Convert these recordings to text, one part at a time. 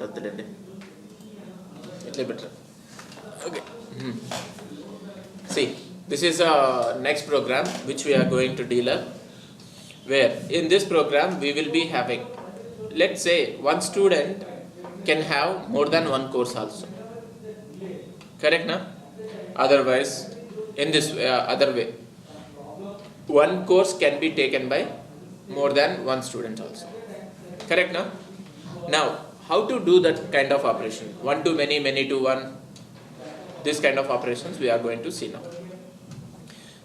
వద్దులేండి ఇట్లే better. Okay. See, this is a next program which we are going to deal with, where in this program we will be having, let's say one student can have more than one course also. Correct na? Otherwise, in this other way, one course can be taken by more than one student also. Correct na? Now, how to do that kind of operation? One to many, many to one. This kind of operations we are going to see now.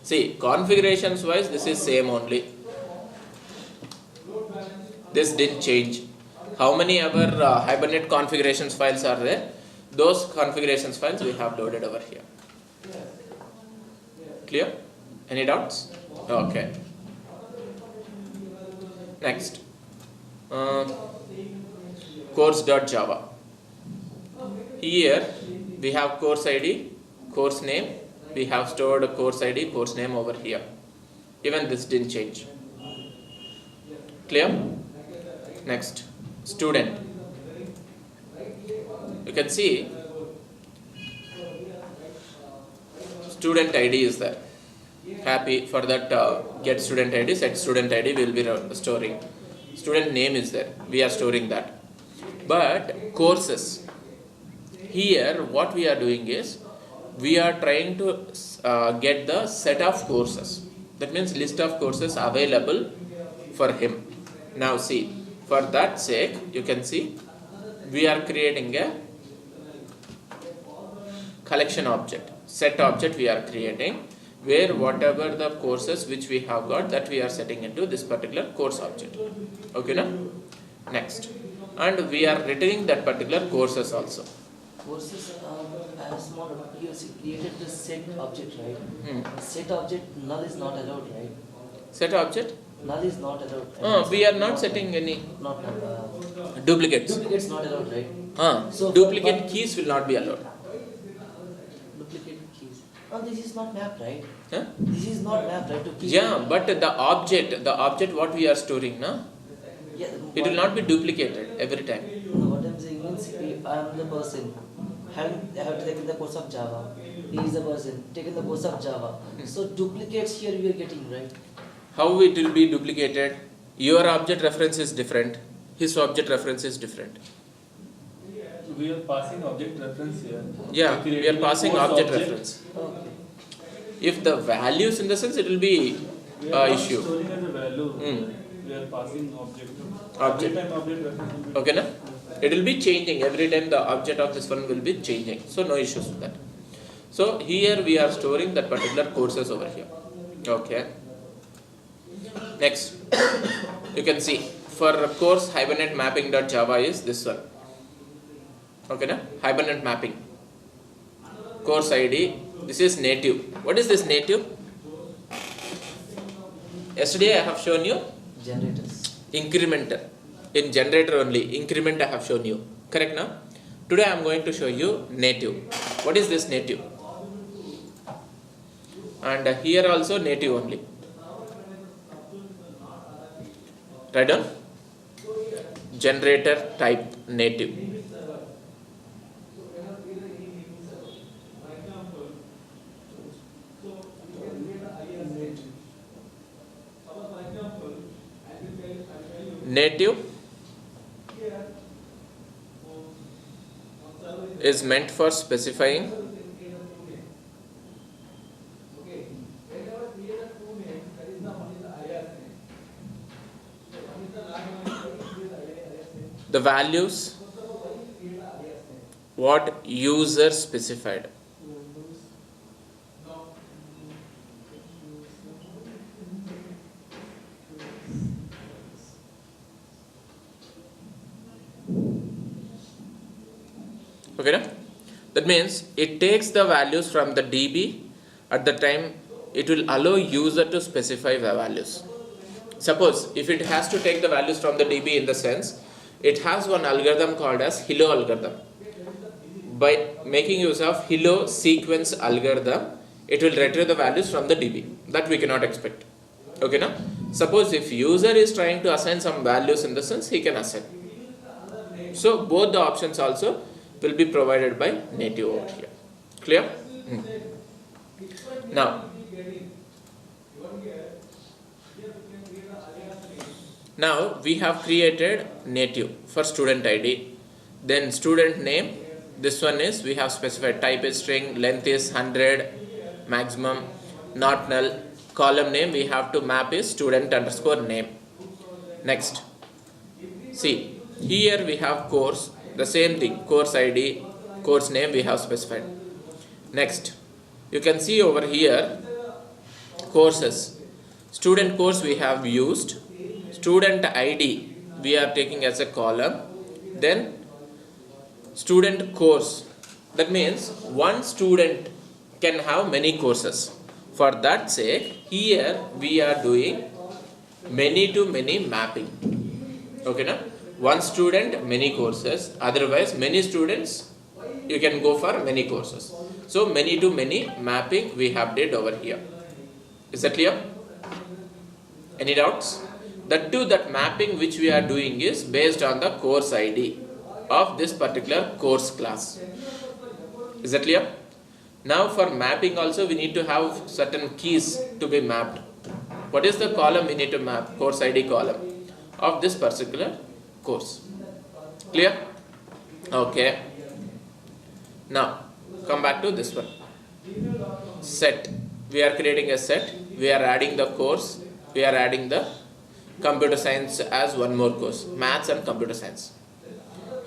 See, configurations wise this is same only. This didn't change. How many ever Hibernate configurations files are there? Those configurations files we have loaded over here. Clear? Any doubts? Okay. Next. Course.java. Here we have course ID, course name. We have stored a course ID, course name over here. Even this didn't change. Clear? Next, student. You can see student ID is there. Happy for that get student ID, set student ID we will be storing. Student name is there. We are storing that. But courses. Here what we are doing is we are trying to get the set of courses. That means list of courses available for him. Now see, for that sake you can see we are creating a collection object, set object we are creating, where whatever the courses which we have got that we are setting into this particular course object. Okay na? Next, and we are returning that particular courses also. Courses as small you created the set object, right? Set object null is not allowed, right? Set object? Null is not allowed. We are not setting any Not duplicates. duplicates not allowed, right? So duplicate keys will not be allowed. Duplicate keys. Oh, this is not mapped, right? Huh? This is not mapped, right? To keys. Yeah, but the object what we are storing now, Yeah. it will not be duplicated every time. No, what I'm saying means I am the person. I have taken the course of Java. He is the person taken the course of Java. So duplicates here we are getting, right? How it will be duplicated? Your object reference is different. His object reference is different. We are passing object reference here. Yeah, we are passing object reference. Okay. If the values in the sense it will be We are not issue. storing as a value. We are passing object. Every time object reference will be. Okay na? It will be changing every time the object of this one will be changing. So no issues with that. So here we are storing that particular courses over here. Okay. Next, you can see for course Hibernate mapping.java is this one. Okay na? Hibernate mapping. Course ID. This is native. What is this native? Yesterday I have shown you Generators. incrementer. In generator only, increment I have shown you. Correct now? Today I am going to show you native. What is this native? And here also native only. Write down. Generator type native. Native is meant for specifying the values what user specified. Okay, na? That means it takes the values from the DB. At the time it will allow user to specify the values. Suppose if it has to take the values from the DB, in the sense it has one algorithm called as Hilo algorithm. By making use of Hilo sequence algorithm, it will retrieve the values from the DB. That we cannot expect. Okay, na? Suppose if user is trying to assign some values, in the sense he can assign. So both the options also will be provided by native over here. Clear? Now we have created native for student ID. Then student name, this one is, we have specified type is string, length is 100, maximum, not null. Column name we have to map is student underscore name. Next, see, here we have course, the same thing, course ID, course name we have specified. Next, you can see over here, courses, student course we have used, student ID we are taking as a column, then student course, that means one student can have many courses. For that sake, here we are doing many to many mapping. Okay, na? One student, many courses. Otherwise, many students, you can go for many courses. So, many to many mapping we have did over here. Is that clear? Any doubts? That too, that mapping which we are doing is based on the course ID of this particular course class. Is that clear? Now for mapping also we need to have certain keys to be mapped. What is the column we need to map? Course ID column of this particular course. Clear? Okay. Now come back to this one. Set. We are creating a set. We are adding the course. We are adding the computer science as one more course. Maths and computer science.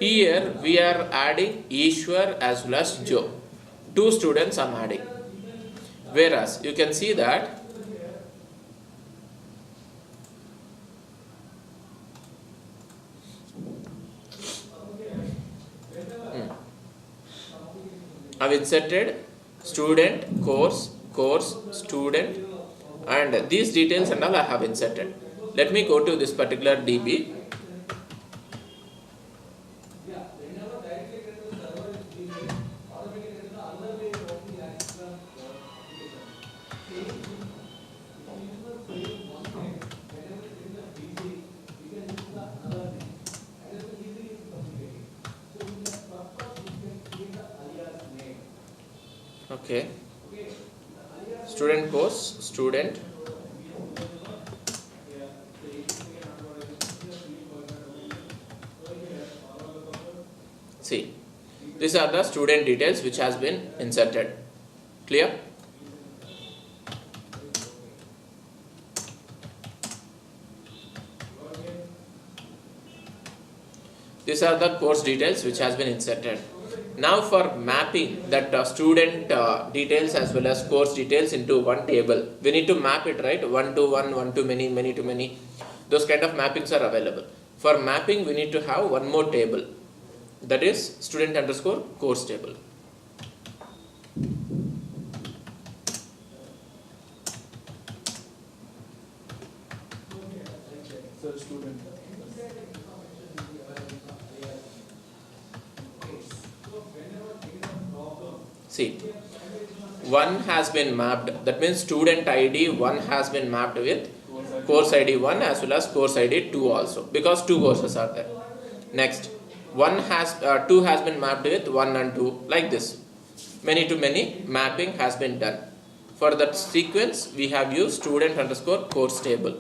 Here we are adding Ishwar as well as Joe. Two students I'm adding. Whereas you can see that I've inserted student, course, student, and these details and all I have inserted. Let me go to this particular DB. Okay, student course, student, see, these are the student details which has been inserted. Clear? These are the course details which has been inserted. Now for mapping that student details as well as course details into one table, we need to map it, right? One to one, one to many, many to many. Those kind of mappings are available. For mapping, we need to have one more table, that is student underscore course table. So student. See, one has been mapped, that means student ID 1 has been mapped with course ID 1 as well as course ID 2 also, because two courses are there. Next, 2 has been mapped with 1 and 2, like this. Many to many mapping has been done. For that sequence, we have used student underscore course table.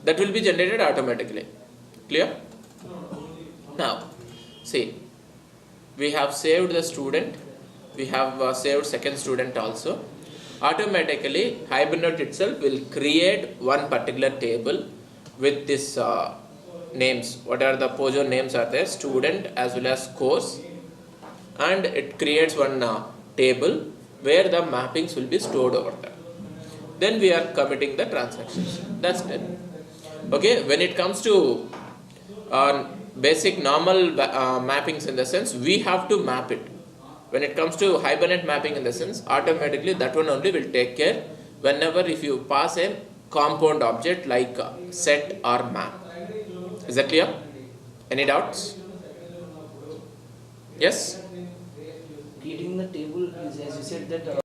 That will be generated automatically. Clear? Now, see, we have saved the student. We have saved second student also. Automatically, Hibernate itself will create one particular table with this names. What are the Pojo names are there? Student as well as course. And it creates one table where the mappings will be stored over there. Then we are committing the transactions. That's it. Okay, when it comes to basic normal mappings, in the sense, we have to map it. When it comes to Hibernate mapping, in the sense, automatically that one only will take care whenever if you pass a compound object like set or map. Is that clear? Any doubts? Yes? Creating the table is, as you said, that